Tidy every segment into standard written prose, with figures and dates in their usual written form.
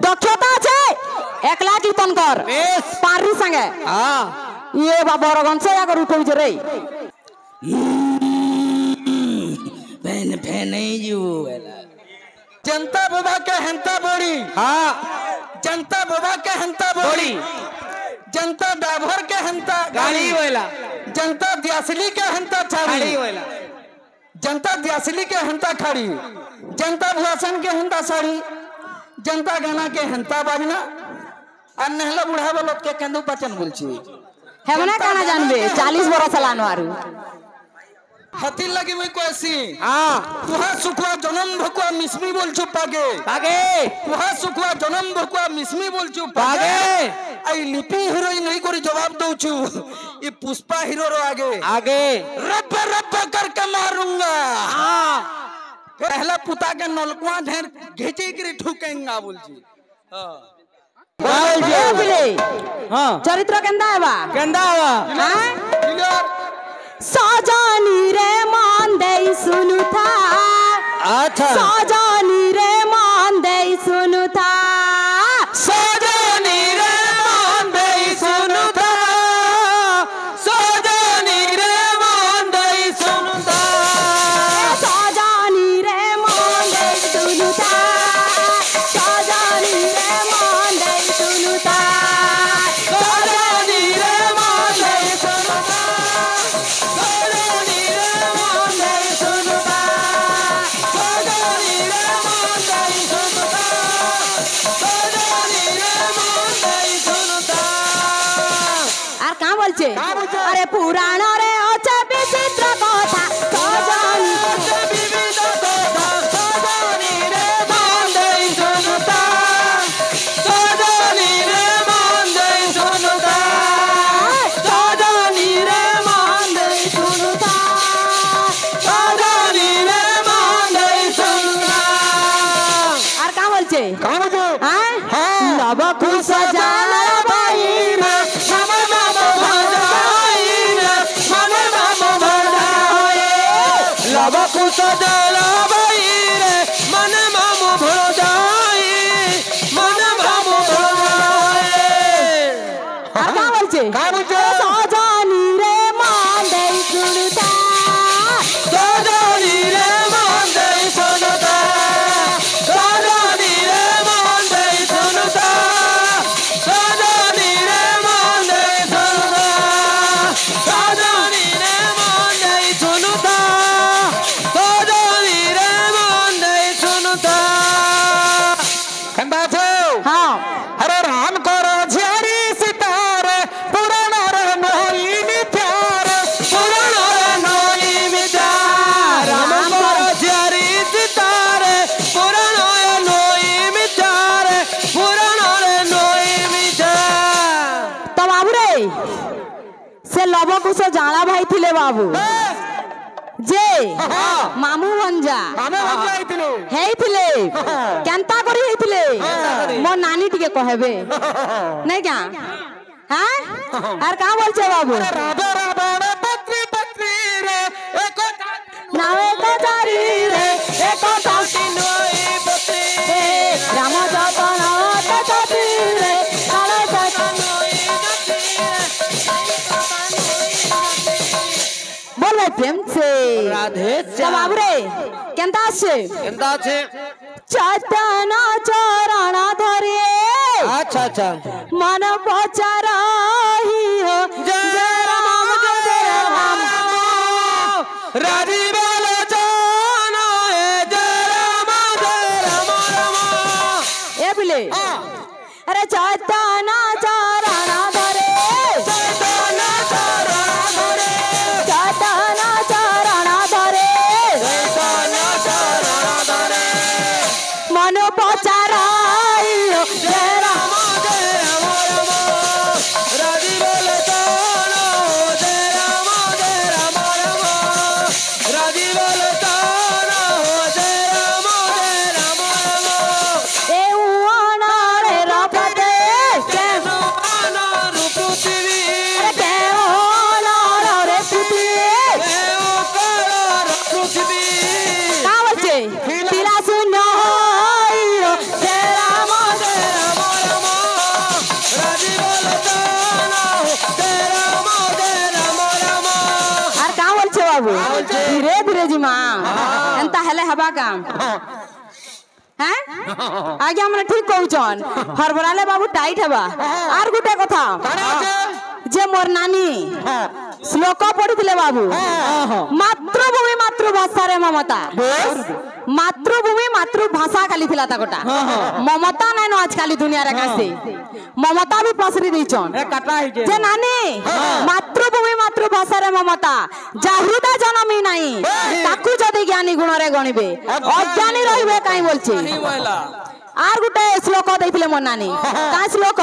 দক্ষতা আছে একলা কীর্তন কর পারি সঙ্গে ইয়ে বাবা রগঞ্চ আগর উঠে রে फैन फैन नहीं जो जनता बाबा के हंता बोड़ी हाँ जनता बाबा के हंता बोड़ी जनता ड्राइवर के हंता गाड़ी वाला जनता दियासली के हंता छाड़ी वाला जनता दियासली के हंता खड़ी जनता भूषण के हंता साड़ी जनता गाना के हंता बाजना और नहला बुढ़ा बोलो के केंदू पचन बोलची हेमना काना जानबे 40 बरस लानो आरु हाथी लगी मैं कैसी हाँ तुहा सुखवा जन्म भकुआ मिस्मी बोल चुप पागे आगे तुहा सुखवा जन्म भकुआ मिस्मी बोल चुप पागे आई लिपि हीरोइन नहीं कोरी जवाब दउछु ये पुष्पा हीरो रो आगे आगे रब रब करके मारूंगा हाँ पहला पुता के नलकुआ ढेर घिची करी ठुकेंगा बोलची हाँ चरित्र केंदा हेबा हाँ सजानी रे मान दे सुनु था अच्छा सजानी रे मान दे सुनु था सजानी रे मान दे सुनु था सजानी रे मान दे सुनु था सजानी रे मान दे सुनु था सजानी रे मान दे सुनु था सजानी रे मान दे सुनु था अरे पुराण रे अच्छा विचित्र कथा सजानी विविध कथा सजानी रे मान दे सुनुता सजानी रे मान दे सुनुता सजानी रे मान दे सुनुता सजानी रे मान दे सुनुता আর কা বলছে হ্যাঁ নব খুশ জানা सजला भाई रे मन मामू भर जाए मन मामू भर जाए सजानी रे मान दे सुनता सजानी रे मान दे सुनता सजानी रे मान दे सुनता सजानी रे मान दे सुनता सजानी रे मान दे सुनता हाँ अरे राम करो झरी सितारे पुराना रे नोई मिथ्यारे पुराना रे नोई मिथ्यारे राम करो झरी सितारे पुराना रे नोई मिथ्यारे पुराना रे नोई मिथ्यारे तो बाबू रे से लवकुश जाना भाई थिले बाबू जे मामू भंजा हेइथिले केंता करी हेइथिले मो नानी टिके कहबे नहीं क्या हां आर का बोल छे बाबू राधा राधा पत्री पत्री रे एको नावे तो जारी रे एको ताती नोई पत्री राम जपन तो जाती रे काले जपन बोल प्रेम से राधे तो बाबू रे केंता छे चैतन्य चरण धरे अच्छा अच्छा मन पचारही हो जय राम राजीव लोचन जय राम राम ए बिले अरे चैतन्य चरण धरे चैतन्य चरण धरे चैतन्य चरण धरे चैतन्य चरण धरे मन पचारही हो जय राम राजीव लोचन जय राम राजीव लोचन जय राम ए उआना रे रपते के धीरे धीरे जिमा एंता हेले हबा काम हैं आगे हमने ठीक कहउछन हरबराले बाबू टाइट हबा आर गुटे कथा जे मोर नानी श्लोक पढ़िथिले बाबू मातृभूमि मातृभाषा रे ममता मातृभूमि मातृभाषा खाली थिला ताकोटा ममता नै न आज खाली दुनिया रे कासे ममता भी पसरी दैछन जे नानी मातृभूमि मातृभाषा रे ममता जाहृदा जनमी नाही ताकू जदी ज्ञानी गुण रे गणिबे अज्ञानी रहिबे काई बोलछे आर गुटे श्लोक दैथिले मोर नानी का श्लोक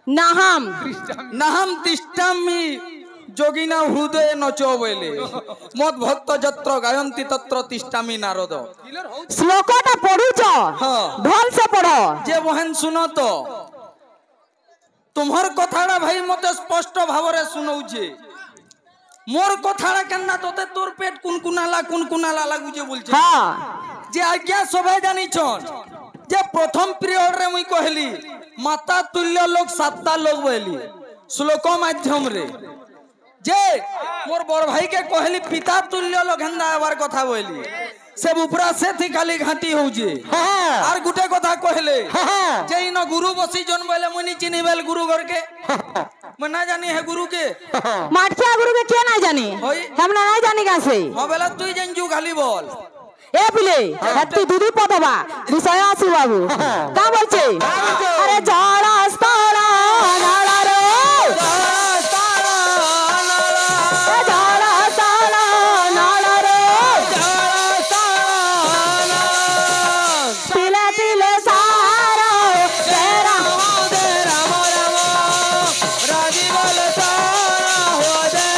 नाहम नाहम तिष्ठामि जोगिना हृदय नचो बोले मत भक्त जत्र गायन्ति तत्र तिष्ठामि नारद श्लोकटा पढुछ ढोल से पढ़ो जे बहन सुनो तो तुम्हार कथाड़ा भाई मते स्पष्ट भाव रे सुनौछे मोर कथाड़ा केन्ना तोते तोर पेट कुनकुनाला लागुछे बोलछे हां जे आज्ञा सबाई जानी छन जे प्रथम पीरियड रे मुई कहली माता तुल्य लोग सातटा लोग बोली श्लोक माध्यम रे जे मोर बड़ भाई के कहली पिता तुल्य लोग हेंदा आबार कथा बोली से उपरा से थी खाली घाटी होउजे आर गुटे कथा कहले जे इन गुरु बसी जन बोले मुनी चिनी बेल गुरु घर के मैं ना जानी है गुरु के माठिया गुरु के के ना जानी हमरा ना जानी का से हां बेला तुई जंजू खाली बोल ए पिले हत्ती दूधी पदबा विषय आसु बाबू का बोलछे अरे जड़ा स्थला नाला रे जड़ा स्थला नाला रे पिले पिले सारा तेरा राजी बोल सारा हो दे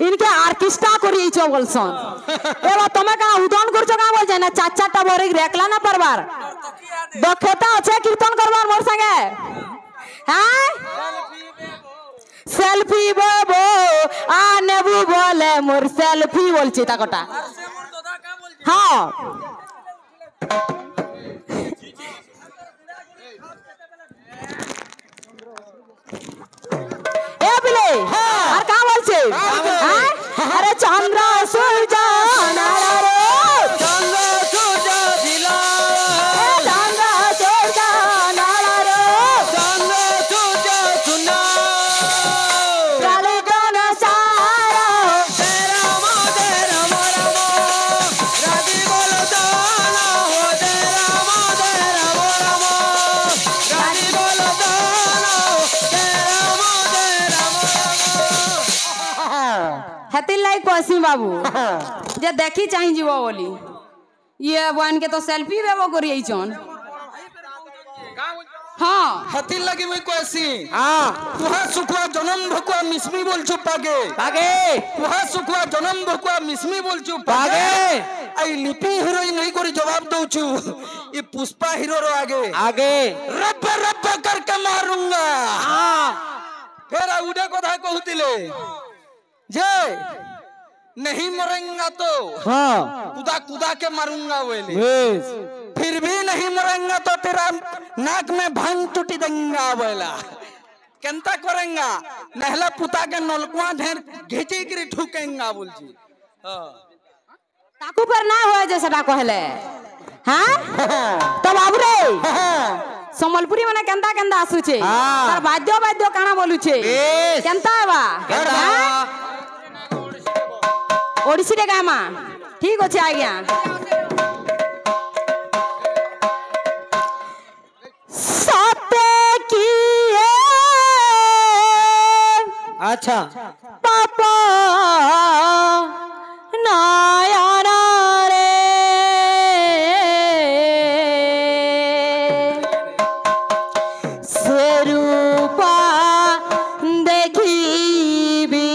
इनके आर्केस्ट्रा करी छ बोलसन एबा तमे का उदन करछ का बोल जाय ना चार चारटा बोरे रेकला ना परबार दक्षता আছে कीर्तन करबार मोर संगे हैं सेल्फी बाबू आ नेबू बोले मोर सेल्फी बोलছি তাকটা हां ए बिले আর का बोलছে अरे चंद्र सूरज नारा रे चंद्र सूरज दिला चंद्र सूरज नारा रे चंद्र सूरज सुना काले गण सारा तेरा राजी बोल दाना हो तेरा राजी बोल दाना हेतिल लाई कोसी बाबू जे देखी चाहि जीवो बोली ये बहन के तो सेल्फी बेबो करियै छन हां हतिल लगी मैं कोसी हां तुहा सुखवा जन्म भकुआ मिस्मी बोल छु पागे तुहा सुखवा जन्म भकुआ मिस्मी बोल छु पागे आई लिपि हीरोइन नहीं करी जवाब दउ छु ये पुष्पा हीरो रो आगे रब करके मारूंगा हां फिर उडे कथा कहउतिले जे नहीं मरेंगा तो कुदा के मारूंगा बोले फिर भी नहीं मरेंगा तो तेरा नाक में भांग टूटी देंगा बोला केंता करेंगा नहला पुता के नलकुआ ढेर घिची गिरी ठुकेंगा बोल जी ताकू पर ना होय जे सटा कहले हां तो बाबू रे सम्बलपुरी माने केंता केंता आसु छे तार बाद्य काना बोलु छे केंता बा ओडिसी रे गामा ठीक अछि आज्ञा सते किए अच्छा पापा नयन रे से रूपा देखिबी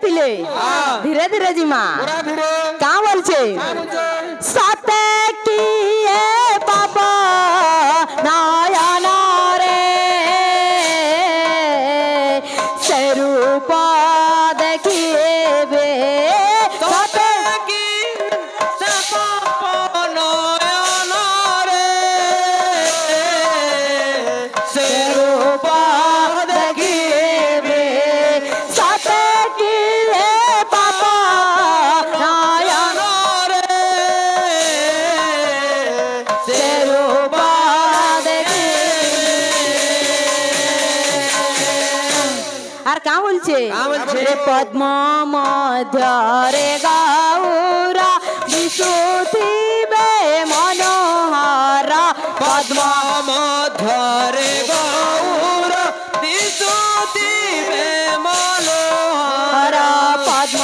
পিলে ধীরে ধীরে জিমা কা বলছে সাথে কি এ বাবা নয়ন রে সে রূপ দেখিবে সাথে কি নয়ন রে সে রূপ দেখিবে সাথে কি এ বাবা নয়ন রে সে রূপ আর কা বলছে পদ্ম মধ্যরে গৌরা বিশুথিবে মনোহর পদ্ম মধ্যরে গৌর দিশুতিবে মনোহর পদ্ম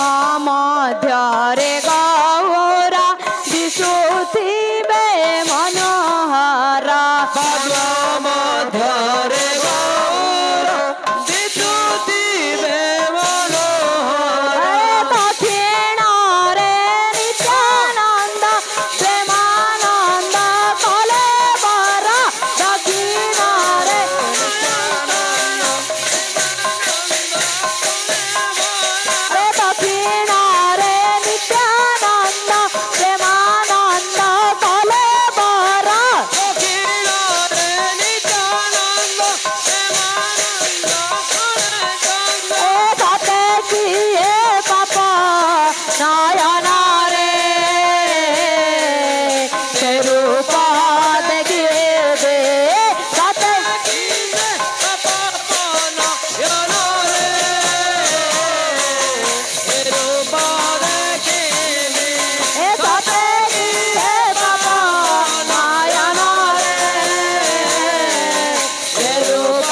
মধ্যরে গৌরা বিশুথিবে মনোহর পদ্ম মধ্যরে গৌর দিশুতিবে মনোহর দক্ষিণ রে নিত্যানন্দ প্রেমানন্দ কলে বর দক্ষিণ রে দক্ষিণ রে নিত্যানন্দ প্রেমানন্দ কলে বর সাথে কি এ পাপ নয়ন রে সে রূপ দেখিবে সাথে এ সাথে কি এ পাপ নয়ন রে সে রূপ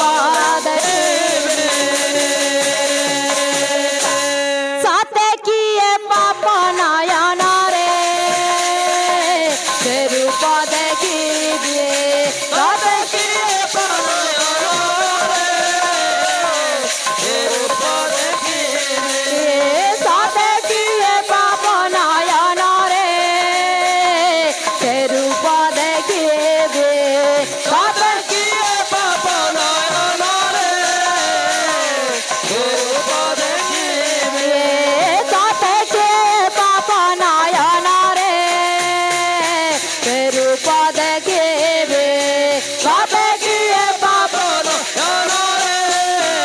দেখিবে সাথে কি এ পাপ নয়ন রে সে রূপ দেখিবে সাথে কি এ পাপ সাথে কি এ পাপ নয়ন রে সে রূপ দেখিবে সাথে কি এ পাপ নয়ন রে সে রূপ দেখিবে সাথে কি এ পাপ নয়ন রে সে রূপ দেখিবে সাথে কি এ পাপ নয়ন রে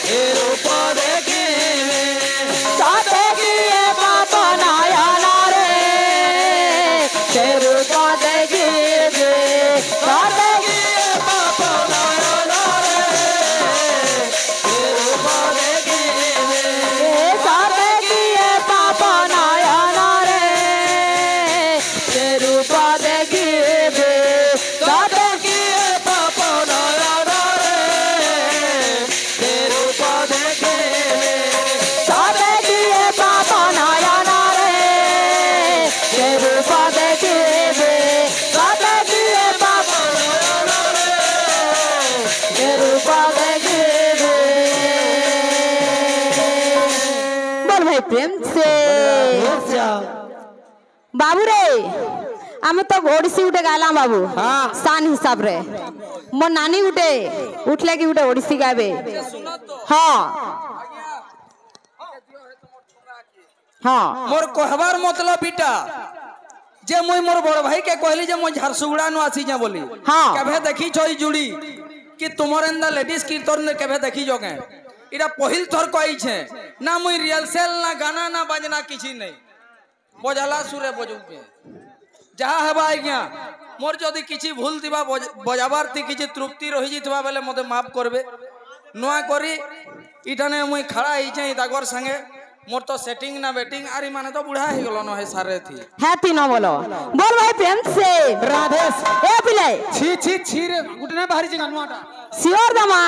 সে রূপ দেখিবে সাথে কি এ পাপ নয়ন রে সে রূপ দেখিবে সাথে কি এ পাপ নয়ন রে সে রূপ দেখিবে সাথে কি এ পাপ নয়ন রে সে রূপ দেখিবে সাথে কি এ পাপ নয়ন রে সে রূপ দেখিবে সাথে কি এ পাপ নয়ন রে সে রূপ দেখিবে সাথে কি এ পাপ নয়ন রে সে রূপ দেখিবে বল ভাই প্রেম সে बाबू रे आम तो ओडिसी गुटे गाला बाबू सान हिसाब रे मो नानी गुटे उठले कि गुटे ओडिसी गाबे हाँ हाँ मोर कहबार मतलब इटा जे मुई मोर बड़ भाई के कहली जे मुई झारसुगुड़ा नु आसी जा बोली हाँ। केभे देखी छई जुड़ी कि तुमर एंदा लेडीज कीर्तन ने केभे देखी जोगे इरा पहिल थर कहि छे ना मुई रिहर्सल ना गाना ना बजना किछि नहीं बजाला सुरे बजुके जहा हेबा आज्ञा मोर जदी किछि भूल दिबा बजाबार थी किछि त्रुप्ति रहि जितबा बेले मते माफ करबे नुआ करी इठाने मुई खड़ा ही छै तागर संगे मोर तो सेटिंग ना बेटिंग आरी माने तो बुढ़ा ही गलो न है सारे थी है ती न बोलो बोल भाई प्रेम से राधेश ए पिले छी छी छी रे गुटने बाहरी जगह नुआटा सियोर दमा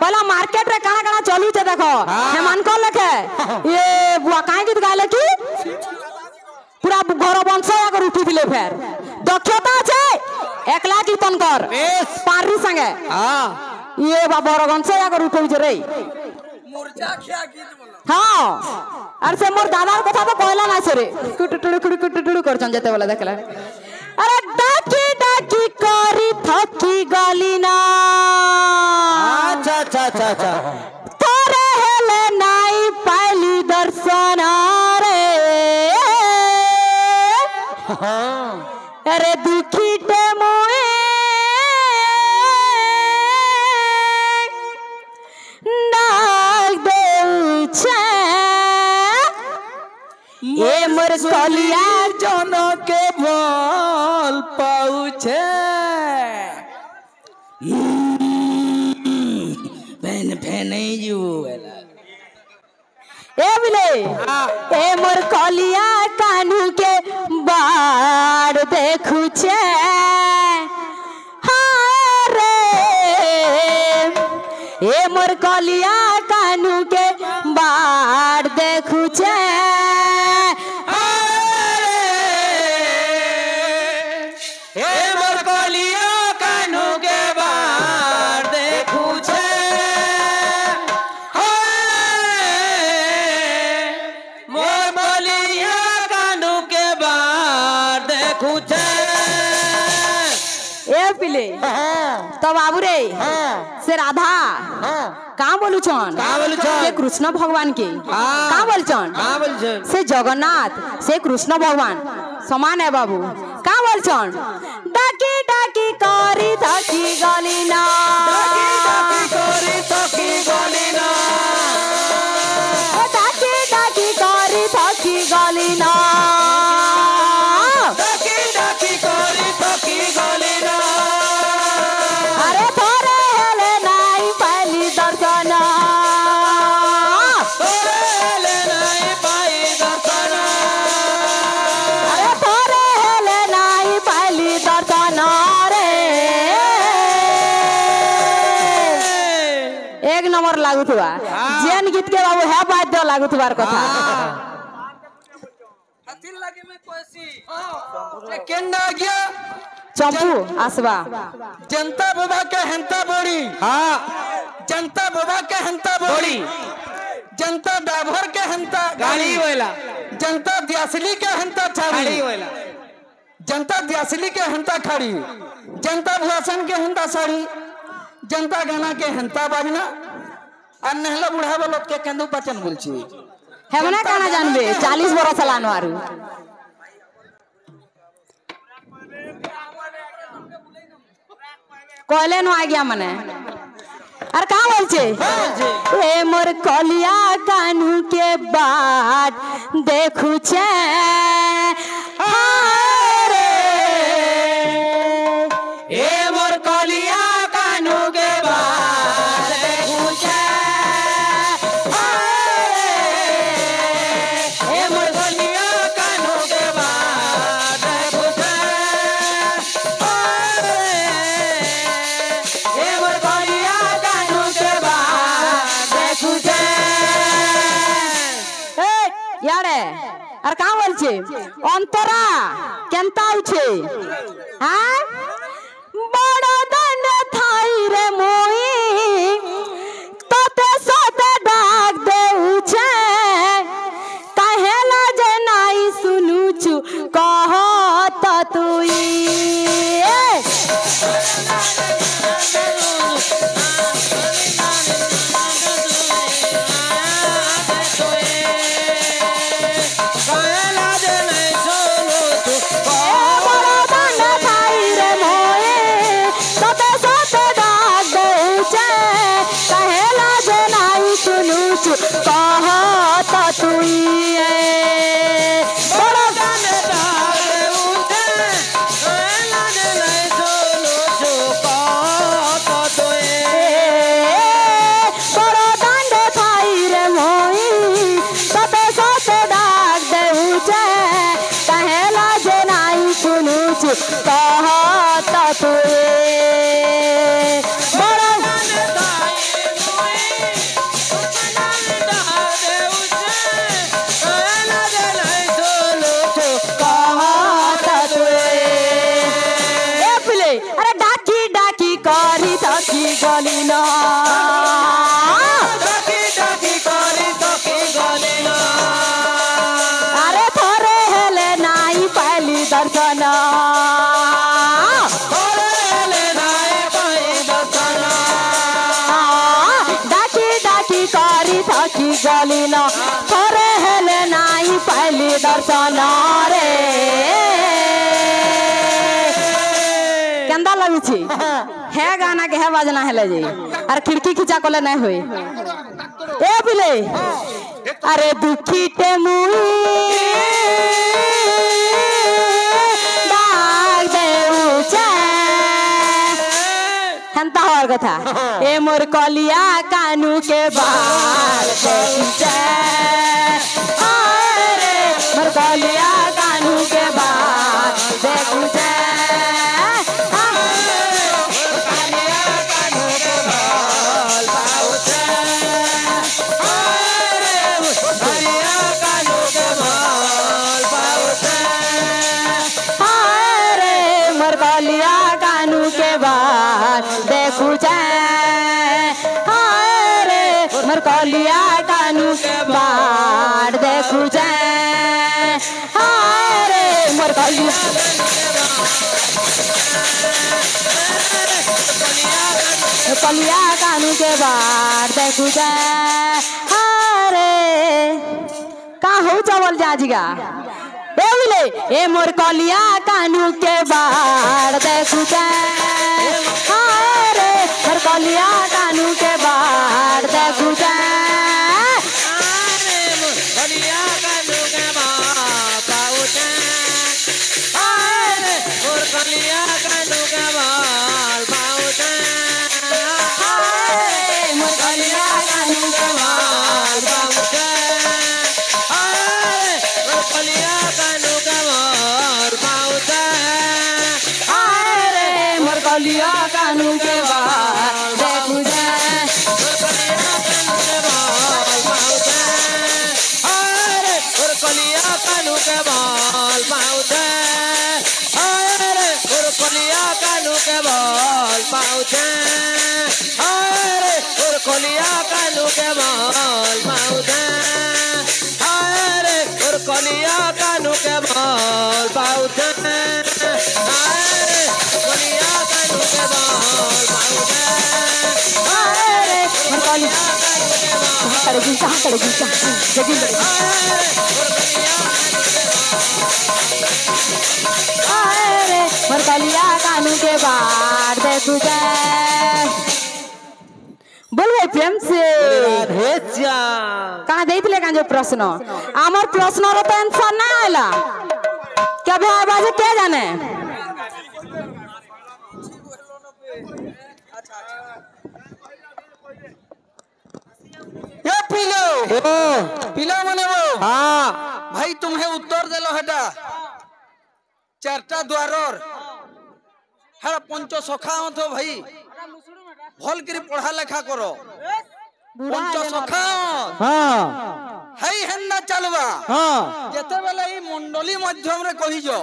पहला मार्केट रे काना काना चलू छे देखो हेमान को लखे ये बुआ काहे गीत गाले की पूरा घर वंश आगर उठी दिले फेर दक्षता छे एकला कीर्तन कर पारी संगे हां ये बाबर वंश आगर उठौ छे रे मुर्जा खिया गीत बोलो हाँ और से मोर दादा कथा तो कहला ना सरे कुटुटुडु करछन जते बोला देखला अरे डाकी डाकी करी थकी गली ना अच्छा तोरे हेले नाई पाइली दर्शन रे अरे दुखीटे मोए डाक देउछे ए मोर कलिया जन के बल पाउछे फैन फैन यू ए बिले ए मोर कलिया कानू के बाड़ देखुछे हारे ए मोर कलिया कानू के बाड़ देखुछे ए मोर कलिया कानू के बार देखुछे मोर कलिया कानू के बार देखुछे ए पिले तो बाबू रे से राधा कहाँ बोलुछन से कृष्ण भगवान के कहाँ बोलछन से जगन्नाथ से कृष्ण भगवान समान है बाबू कहाँ बोलछन डाकी डाकी करी थकी गली ना डाकी डाकी करी थकी गली ना अरे थोरे हेले नाई पहली दर्शन अरे थोरे हेले नाई पहली दर्शन रे एक नंबर लागू थुआ जेन गीत के बाबू है बाध्य लागू थुआर कथा हथिन लगे में कोसी केन्ना गया चंपू आसवा जनता बाबा के हंता बोड़ी जनता बाबा के हंता बोड़ी जनता डाभर के हंता गाड़ी होइला जनता दियासली के हंता छाड़ी होइला जनता दियासली के हंता खड़ी जनता भूषण के हंता साड़ी जनता गाना के हंता बाजना और नहला बुढ़ा बोलो के केंदू पचन बोलची हेमना काना जानबे 40 बरस लानो आरु कहले नो आ गया मने अरे कहाँ बोलछे ए मोर कलिया कानू के बाट देखुछे हारे ए मोर कलिया कानू के बार देखुछे ए मोर कलिया कानू के बार देखुछे ए मोर कलिया कानू के बार देखुछे ए यारे अरे कहाँ बोलछे अंतरा केनता उछे हाँ बड़ दंड थाई रे मोई तोते सोते डाक दे उछे कहेला जे नाई सुनुछु कहत तुई कहत तुई बड़ा बड़ा दंड थाई रे मोई तते सोते डाक देउछे कहेला जे नाई सुनुछु कहत तुई बड़ा अरे डाकी डाकी करी थकी गली ना डाकी डाकी गली न थोरे हेले नाई पाइली दर्शन रे केंदा लगुची हे गाना के हे बाजना हेले जी अरे खिड़की खिंचा कोले नहीं हुई ए बिले अरे दुखी ते मुई डाक दे उचे हंता और कथा ए मोर कलिया कानू के बाल देखुचे अरे मोर कलिया कानू के बाल देखुचे देखू जाए रे मरकलिया कानू के बाढ़ देखू जाए रे मरकलिया कलिया कानू के बाढ़ देखू जाए रे का हो चावल जाजीगा ए मोर कलिया कानू के बाढ़ देखू जाए रे मोर कलिया कानू के बाढ़ देखू जाए कलिया कानू के बाढ़ पाऊ जाए मोर कलिया कानू के बाढ़ पाऊ जाए मोर कलिया कानू के बाढ़ पाऊ जाए मोर कलिया कानू के बाढ़ पाऊ जाए मोर कलिया कानू के बाढ़ देखू जाए कलिया कानू के बाल पाउते अरे और कलिया कानू के बाल पाउते अरे और कलिया कानू के बाल पाउते अरे और कलिया कानू के बाल पाउते अरे कलिया कानू के बाल पाउते अरे और कलिया कानू के बाल करे गिंचा जगी मोर कलिया कानू के बाढ़ देखू जाए बोल भाई प्रेम से कहाँ देइथिले कां जो प्रश्न आमर प्रश्न रो तो आंसर ना आइला क्या भाई आवाज के जाने ये पीलो पीला माने वो हाँ भाई तुम्हें उत्तर देलो हटा चारटा द्वारर हर पंच सखा तो भाई भल करी पढ़ा लेखा करो पंच सखा हाँ हाई हेन्ना चलवा हाँ जेते बेले ई मंडली माध्यम रे कहि जो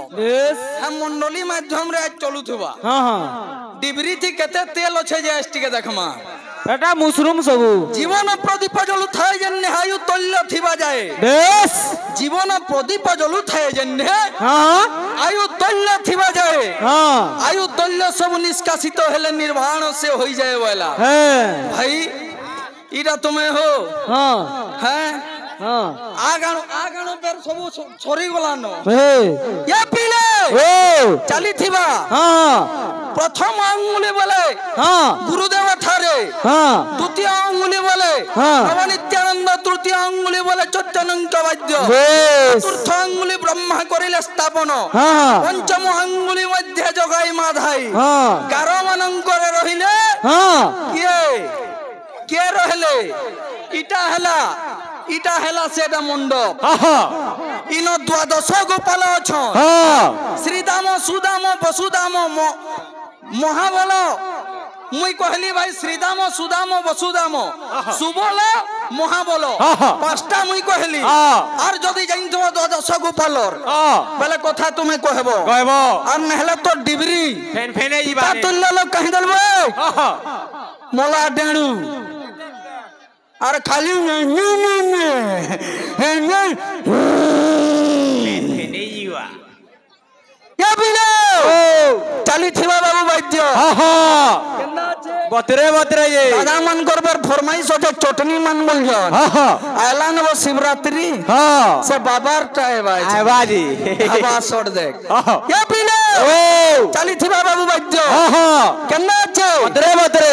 हम मंडली माध्यम रे आज चलु थबा हाँ हाँ डिबरी थी केते तेल अछि जे एसटी के देखमा एटा मुसरुम सबु जीवन प्रदीप जलु थाय जन्ने हायु तल्य थिबा जाए बेस जीवन प्रदीप जलु थाय जन्ने हाँ आयु तल्य थिबा जाए हाँ आयु तल्य सब निष्कासित हेले निर्वाण से होई जाए वाला है भाई इरा तुम्हें हो हाँ हैं हाँ आगाणो पेर सब छोरी गला न हे ये पीले ओ चली थिबा हाँ प्रथम अंगुली बोले हाँ गुरुदेव ठारे हाँ द्वितीय अंगुली बोले हाँ नित्यानंद तृतीय अंगुली बोले चैतन्य वाद्य बेस चतुर्थ अंगुली ब्रह्मा करिले स्थापन हाँ पंचम अंगुली मध्य जगाई माधाई हाँ 11 मानंकर रहिले हाँ के रहले इटा हेला सेटा मंडप इन द्वादश गोपाल अछन श्रीदाम सुदाम वसुदाम महाबल मुई कहली भाई श्रीदाम सुदाम वसुदाम सुबल महाबल पांचटा मुई कहली और जदी जाइतो द्वादश गोपालर बेले कथा तुमे कहबो और नहले तो डिबरी फेन फेने ई बात तुल्य लोग कहि दलबो मोला डेणु और खाली चली थिबा बाबू वैद्य बतरे ये दादा मन करबर फरमाइश होते चटनी मन बोल जान आयला न वो शिवरात्रि से बाबार टाए बाजी हवा छोड़ दे ये पीले चली थी बाबू बज्जो केन्ना छे बतरे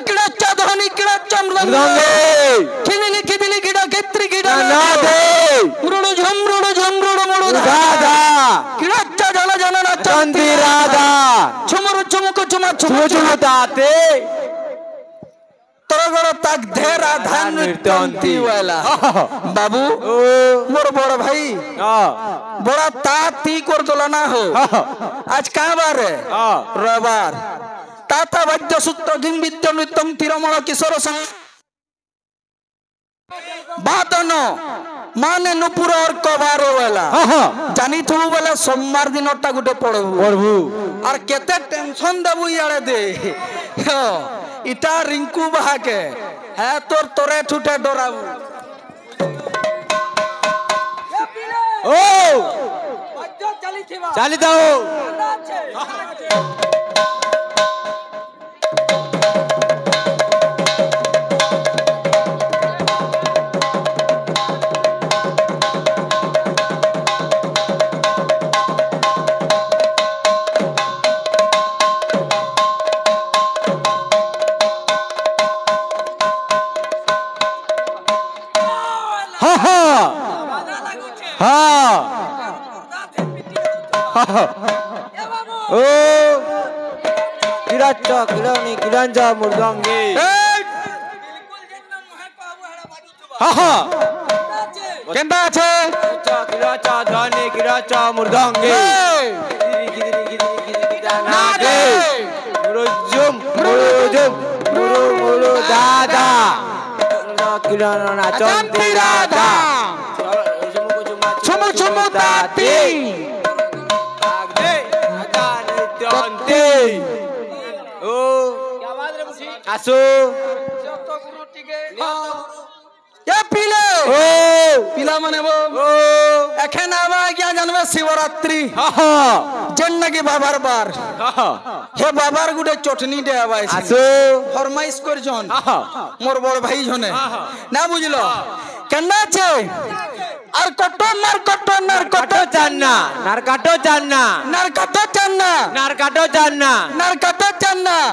किड़ा धोनी किड़ा चमरंगे खिलिली खिदिली किड़ा केत्री किड़ा ना दे रुडो झम मुडो दादा किड़ा जला जला ना चंदी राधा छुमरु छुमुको छुमा दाते तोरगड़ तक धेर आधान नृत्यंती वाला बाबू मोर बड़ भाई बड़ा ताती कर दोलना हो आज कहाँ बार है रविवार ताता वैद्य सूत्र दिन विद्य नृत्यम तिरमण किशोर संग बातनो माने नुपुर और कबारे वाला जानी थू वाला सोमवार दिन ओटा गुटे पड़बू और केते टेंशन देबू यारे दे इटा रिंकू बहा के है तोर तोरे ठुटे डराबू ओ चली जाओ ओ किराचा किरानी किरांजा मुर्दांगे केंदा छे किराचा धाने किराचा मुर्दांगे ना दे मुरुजुम दादा किराना चंदी राधा छुमु ताती ओ आसो ये पीले ओ पीला माने वो एखन आवा क्या जानवे शिवरात्रि जन्न के बाबार बार हे बाबार गुडे चटनी दे आवा आसो फरमाइश कर जन मोर बड़ भाई जने ना बुझलो केन्ना छे और कटो चान्ना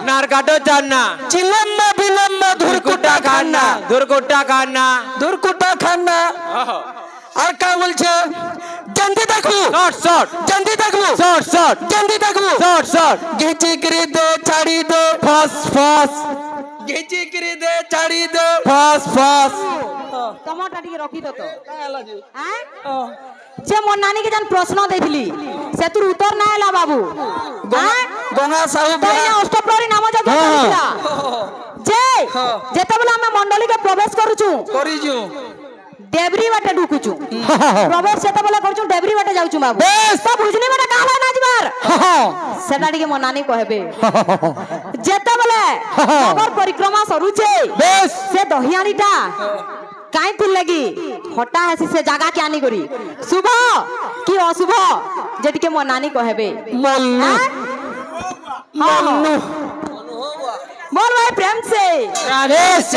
नारकाटो चान्ना चिलम्मा बिलम्मा धुरकुटा खाना और का बोल छे जल्दी देखू शॉर्ट घिची करी दे छाड़ी दे फस घिची करी दे छाड़ी दे फस टमाटर टिके रखी दो तो जे मोर नानी के जन प्रश्न देथिली से तू उत्तर ना आला बाबू गंगा साहू तैया अष्टप्रहरी नाम जा दिला जे जेते बेला हम मंडली के प्रवेश करू देवरी बाटे ढुकुचू प्रवेश सेते बेला करू देवरी बाटे जाउचू बाबू तो बुझनी बाटे काला ना जबार सेटा टिके मोर नानी कहबे जेते बेला नगर परिक्रमा सरू छे से दहियानीटा काई थिल लगी हटा है से जगह क्या नहीं करी शुभ कि अशुभ जेटी के मोर नानी कहबे बोल भाई प्रेम से राधेश